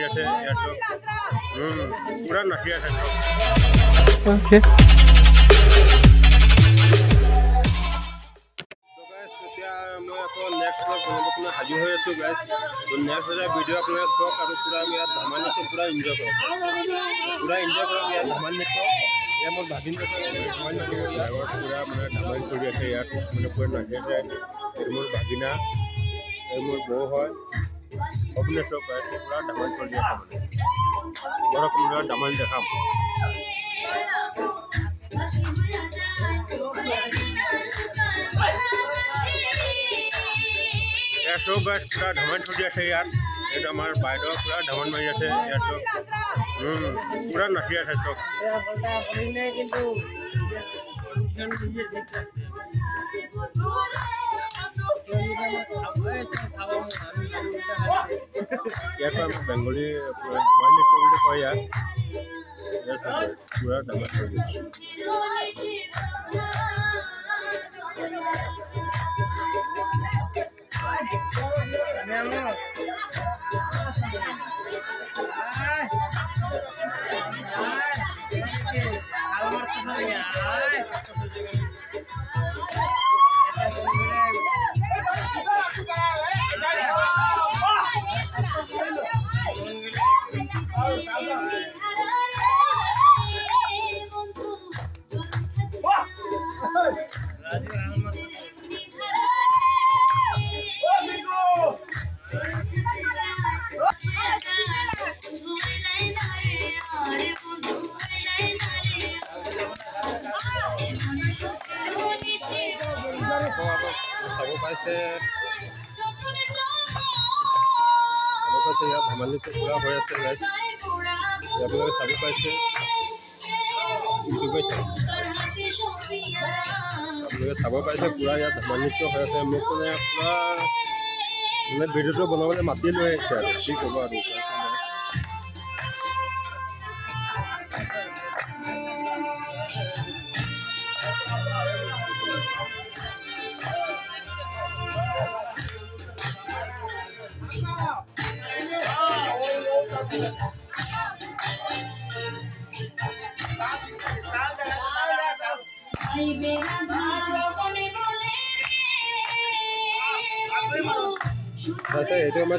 আছে ইয়াত পুৰা নাচি আছে ओके मैं आपको नेक्स्ट ब्लॉग बनाने के लिए हाजिर हो चुका गाइस तो नेक्स्ट वाला वीडियो अपने शौक और पूरा मेरा धमाल नृत्य पूरा एंजॉय करो यार धमाल नृत्य ये मोर भागिन को धमाल नृत्य पूरा मेरा धमाल चली আছে यार মানে पूरा नाचे जाए मोर भागिना मोर बो হয় अपने शौक है पूरा धमाल चली আছে बड़ा पूरा धमाल देखाम तो बस पूरा धमन चली আছে यार এটা আমার বাইরে पूरा धमन মারি আছে यार तो पूरा নাচি আছে তো কিন্তু यार तो हम बेंगली धमन नृत्य बोले कह यार पूरा धमन चली सब पाइसे यार धमाल नृत्य पूरा हो जाते गाइस आपलोग सब पाइसे यूट्यूब आपलोग सब पाइसे पूरा यार धमाल नृत्य हो जाते मोक पूरा मैं भिडिओ बनाने माति लै आछे आरो कि कब आरो ये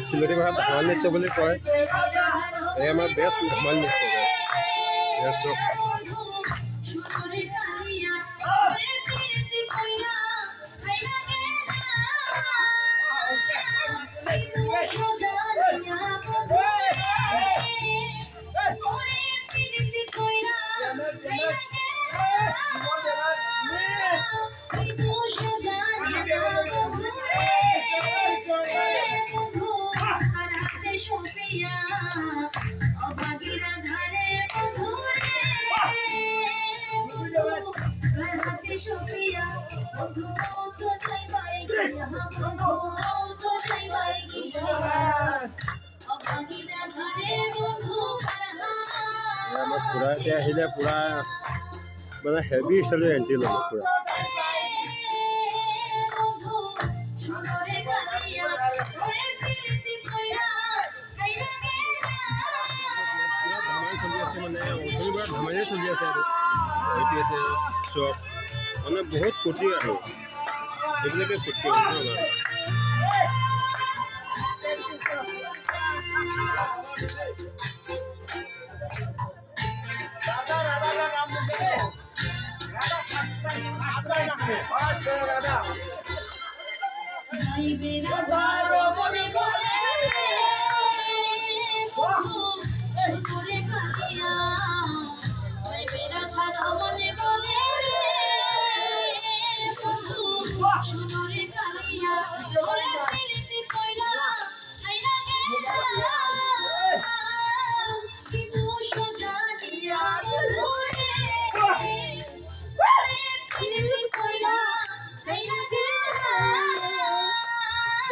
सिलटी भाषा धमाल नृत्य बोली कय बेस्ट धमाल नृत्य पूरा पूरा मैं हेवी स्टाइल एंट्री लगे पूरा धमाल चली আছে सब मैं बहुत फुर्ती फुर्ती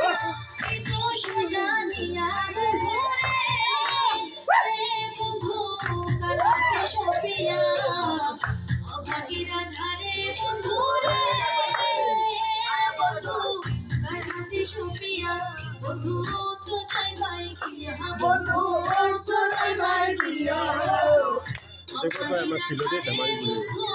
What? অন্তকৰ পৰা আমাৰ ফিল্ডতে ধেমালি বুলি